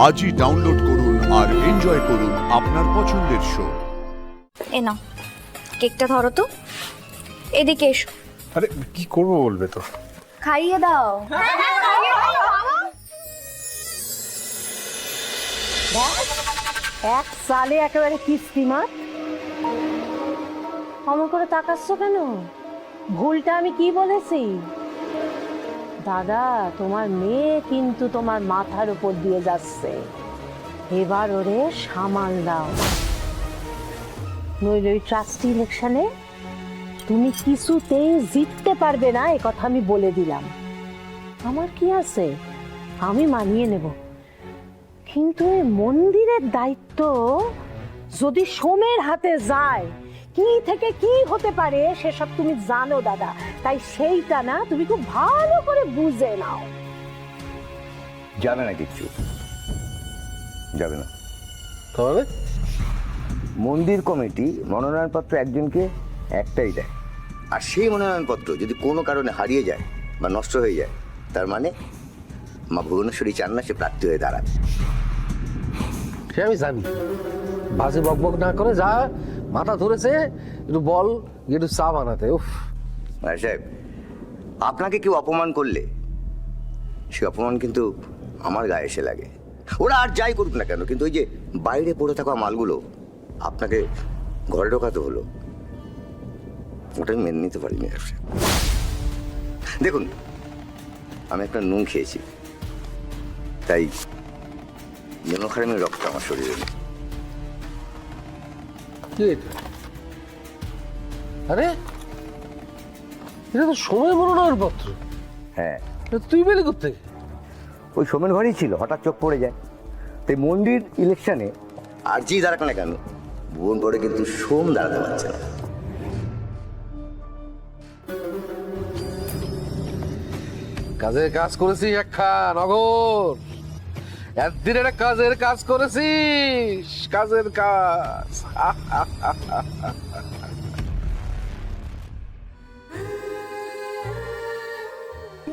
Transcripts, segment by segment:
আজই ডাউনলোড করুন আর এনজয় করুন আপনার পছন্দের শো। এ নাও কেকটা ধরো তো, এদিকে এসো। আরে কি করবো বলবে তো? খাইয়ে দাও। এক সালে একেবারে কিস্তি মাছ। অমন করে তাকাচ্ছ কেন? ভুলটা আমি কি বলেছি? দাদা, তোমার মেয়ে কিন্তু তোমার মাথার উপর দিয়ে যাচ্ছে, এবার ওরে সামাল দাও, নইলে ওই ট্রাস্টি ইলেকশনে তুমি কিছুতেই জিততে পারবে না, এ কথা আমি বলে দিলাম। আমার কি আছে, আমি মানিয়ে নেব, কিন্তু এই মন্দিরের দায়িত্ব যদি সোমের হাতে যায়, কি থেকে কি হতে পারে সেসব তুমি জানো দাদা, তাই সেইটা না তুমি খুব ভালো করে বুঝে নাও। যাবে না, কিচ্ছু যাবে না। তাহলে মন্দির কমিটি মনোনয়নপত্র একজনকে একটাই দেয়, আর সেই মনোনয়নপত্র যদি কোনো কারণে হারিয়ে যায় বা নষ্ট হয়ে যায়, তার মানে মা ভুবনেশ্বরী চান না সে প্রার্থী হয়ে দাঁড়াবে। সে আমি জানি, বাজে বকবক না করে যা মাথা ধরেছে একটু বল, একটু চা বানাতে। উফ সাহেব, আপনাকে কেউ অপমান করলে সে অপমান কিন্তু আমার গায়ে এসে লাগে। ওরা আর যাই করুক না কেন, কিন্তু ওই যে বাইরে পড়ে থাকা মালগুলো আপনাকে ঘরে ঢোকাতে হলো, ওটা আমি মেনে নিতে পারিনি। দেখুন, আমি একটা নুন খেয়েছি, তাই জনখারামের রক্ত আমার শরীরে নেই। কি এটা? আরে এটা তো সময় মনোনয়ন পত্র। হ্যাঁ, তুই পেলি কোথেকে? ওই সোমেন ঘরেই ছিল, হঠাৎ চোখ পড়ে যায়। তাই মন্দির ইলেকশনে আর যে দাঁড়াক না কেন, ভুবন করে কিন্তু সোম দাঁড়াতে পারছে না। কাজের কাজ করেছিস একটা নগর, একদিন একটা কাজের কাজ করেছিস, কাজের কাজ।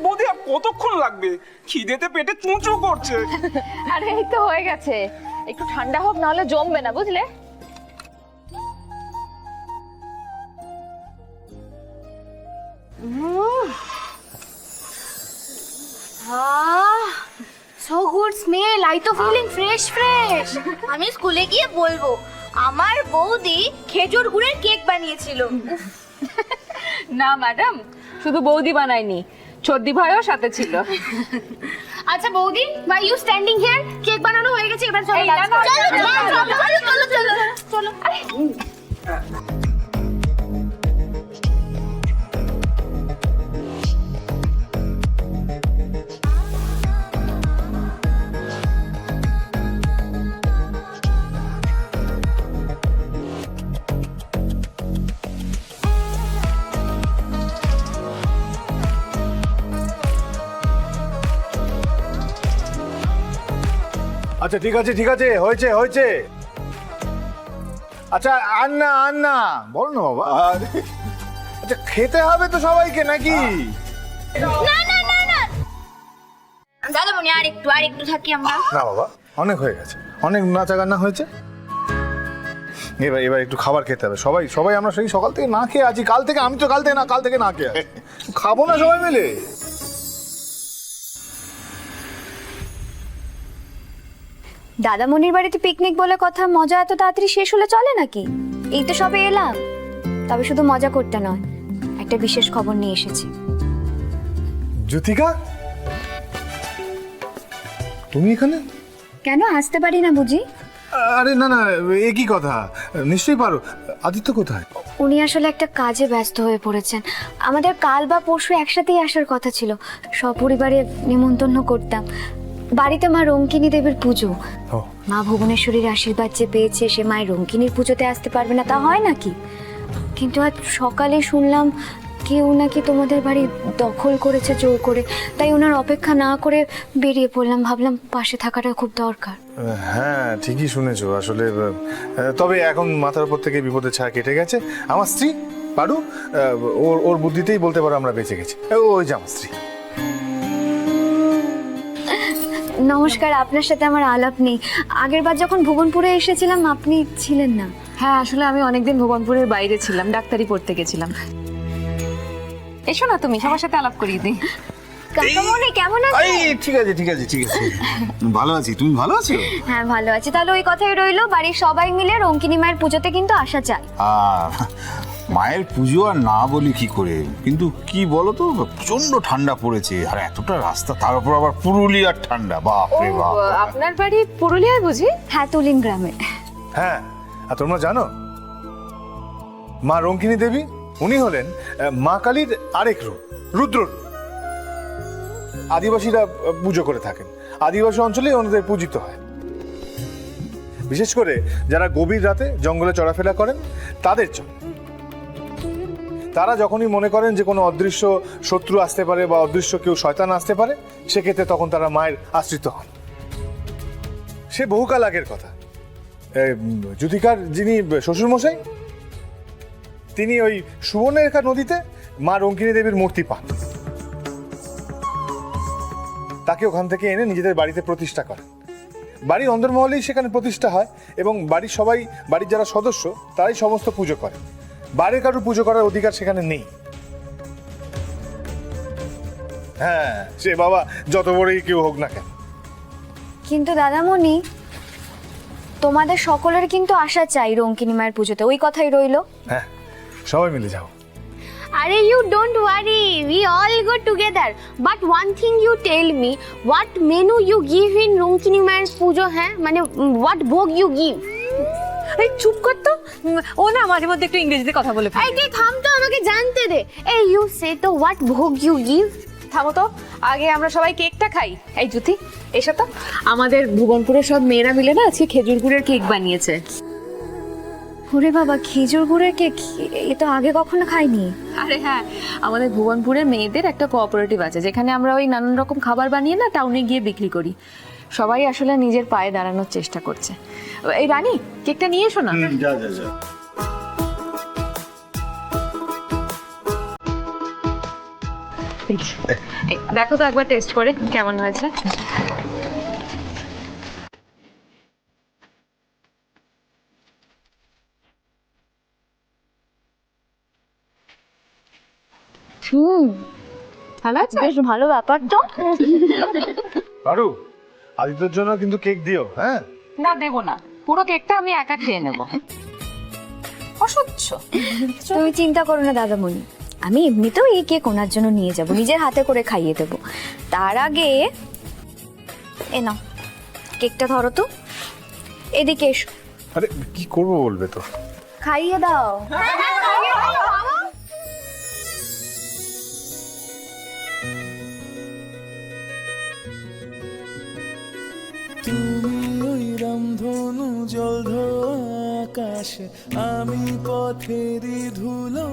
বৌদি আর কতক্ষণ লাগবে? খিদেতে পেটে চুঁচু করছে। আরে এই তো হয়ে গেছে, একটু ঠান্ডা হোক নাহলে জমবে না, বুঝলে? সো গুড স্মেল, আই তো ফিলিং ফ্রেশ ফ্রেশ। আমি স্কুলে গিয়ে বলবো আমার বৌদি খেজুর গুড়ের কেক বানিয়েছিল। না ম্যাডাম, শুধু বৌদি বানায়নি, চর্দি ভাইও সাথে ছিল। আচ্ছা বৌদি, why you standing here? Cake বানানো হয়ে গেছে, এবার চলো। এই, না, না, চলো। আচ্ছা ঠিক আছে, ঠিক আছে, হয়েছে হয়েছে। আচ্ছা আর না বল না বাবা। আচ্ছা খেতে হবে তো সবাইকে নাকি? না দাদা মনে আর একটু থাকি আমরা। না বাবা, অনেক হয়ে গেছে, অনেক নাচা গান্না হয়েছে। এবার একটু খাবার খেতে হবে। সবাই আমরা সেই সকাল থেকে না খেয়ে আছি। কাল থেকে কাল থেকে না খেয়ে আছি। খাবো না সবাই মিলে? দাদামণির বাড়িতে পিকনিক বলে কথা, মজা এত তাড়াতাড়ি শেষ হলে চলে নাকি? এই তো সবে এলাম, তবে শুধু মজা করতে নয়, একটা বিশেষ খবর নিয়ে এসেছি। জ্যোতিকা, তুমি এখানে? কেন আসতে পারি না বুঝি? আরে না, এ কি কথা, নিশ্চয়ই পারো। আদিত্য কোথায়? উনি আসলে একটা কাজে ব্যস্ত হয়ে পড়েছেন। আমাদের কাল বা পরশু একসাথেই আসার কথা ছিল, সপরিবারে নিমন্ত্রণ করতাম। বাড়িতে মা রঙ্কিনী দেবীর পুজো, মা ভুবনেশ্বরীর আশীর্বাদ যে পেয়েছে, সে মায়ের রঙ্কিনীর পুজোতে আসতে পারবে না, তা হয় নাকি? কিন্তু আজ সকালে শুনলাম কেউ নাকি তোমাদের বাড়ি দখল করেছে জোর করে, তাই ওনার অপেক্ষা না করে বেরিয়ে পড়লাম। ভাবলাম পাশে থাকাটা খুব দরকার। হ্যাঁ ঠিকই শুনেছো আসলে। তবে এখন মাথার উপর থেকে বিপদের ছায়া কেটে গেছে। আমার স্ত্রী পারু, ওর বুদ্ধিতেই বলতে পারো আমরা বেঁচে গেছি। ওই যে আমার স্ত্রী। নমস্কার, আপনার সাথে আমার আলাপ নেই। আগেরবার যখন ভুবনপুরে এসেছিলাম আপনি ছিলেন না। হ্যাঁ, আসলে আমি অনেকদিন ভুবনপুরের বাইরে ছিলাম, ডাক্তারি পড়তে গেছিলাম। এসো না, তুমি সবার সাথে আলাপ করিয়ে দিই। কাকামণি কেমন আছেন? ঠিক আছে ভালো আছি, তুমি ভালো আছো? হ্যাঁ ভালো আছি। তাহলে ওই কথাই রইলো, বাড়ির সবাই মিলে রঙ্কিনী মায়ের পুজোতে কিন্তু আসা চাই। মায়ের পুজো আর না বলি কি করে, কিন্তু কি বলো তো, প্রচন্ড ঠান্ডা পড়েছে আর এতটা রাস্তা, তার উপর আবার পুরুলিয়ার ঠান্ডা, বাপ রে বাপ। আপনার বাড়ি পুরুলিয়ায় বুঝি? হ্যাঁ, তুলিন গ্রামে। হ্যাঁ, আর তোমরা জানো মা রঙ্কিনী দেবী উনি হলেন মা কালীর আরেক রূপ, রুদ্র রূপ। আদিবাসীরা পুজো করে থাকেন, আদিবাসী অঞ্চলে ওনাদের পূজিত হয়। বিশেষ করে যারা গভীর রাতে জঙ্গলে চলাফেরা করেন তাদের জন্য। তারা যখনই মনে করেন যে কোনো অদৃশ্য শত্রু আসতে পারে বা অদৃশ্য কেউ শয়তান আসতে পারে, সেক্ষেত্রে তখন তারা মায়ের আশ্রিত হন। সে বহুকাল আগের কথা। যুথিকার যিনি শ্বশুরমশাই, তিনি ওই সুবর্ণরেখা নদীতে মা রঙ্কিনী দেবীর মূর্তি পান। তাকে ওখান থেকে এনে নিজেদের বাড়িতে প্রতিষ্ঠা করেন। বাড়ির অন্দরমহলেই সেখানে প্রতিষ্ঠা হয় এবং বাড়ির সবাই, বাড়ির যারা সদস্য তারাই সমস্ত পুজো করে। বাইরের কারোর পুজো করার অধিকার সেখানে নেই। হ্যাঁ, সে বাবা যত বড়ই কেউ হোক না কেন। কিন্তু দাদামণি, তোমাদের সকলের কিন্তু আসা চাই রঙ্কিনী মায়ের পুজোতে, ওই কথাই রইলো। হ্যাঁ, সবাই মিলে যাও। Arey, you don't worry. We all go together. But one thing you tell me, what menu you give in Ronkini Mayer's pujo, hai? Mane, what bhog you give? এই চুপ কর তো, ও না মাঝে মধ্যে একটু ইংরেজিতে কথা বলে ফেলে। এই তুই থাম তো, আমাকে জানতে দে। এই you say তো what bhog you give? থামো তো, আগে আমরা সবাই কেকটা খাই। এই জ্যোতি, এসো তো। আমাদের ভুবনপুরের সব মেয়েরা মিলে না আজকে খেজুর গুড়ের কেক বানিয়েছে। ওরে বাবা, খেজুর গুড়ের কেক, এ তো আগে কখনো খাইনি। আরে হ্যাঁ, আমাদের ভুবনপুরের মেয়েদের একটা কোঅপারেটিভ আছে, যেখানে আমরা ওই নানান রকম খাবার বানিয়ে না টাউনে গিয়ে বিক্রি করি। সবাই আসলে নিজের পায়ে দাঁড়ানোর চেষ্টা করছে। এই রানী, কেকটা নিয়ে এসো না। যা এই, দেখো তো একবার টেস্ট করে কেমন হয়েছে। ভালো আছে? বেশ ভালো ব্যাপার তো। পারু, আদিত্যর জন্য কিন্তু কেক দিও। হ্যাঁ, না, দেবো না, পুরো কেকটা আমি একা খেয়ে নেব। অসহ্য। তুমি চিন্তা করো না দাদামণি, আমি এমনিতেও এই কেক ওনার জন্য নিয়ে যাব, নিজের হাতে করে খাইয়ে দেব। তার আগে এ নাও, কেকটা ধরো তো, এদিকে এসো। আরে কি করবো বলবে তো। খাইয়ে দাও। তুমি ওই রামধনু জল আকাশ, আমি পথেরই ধুলো।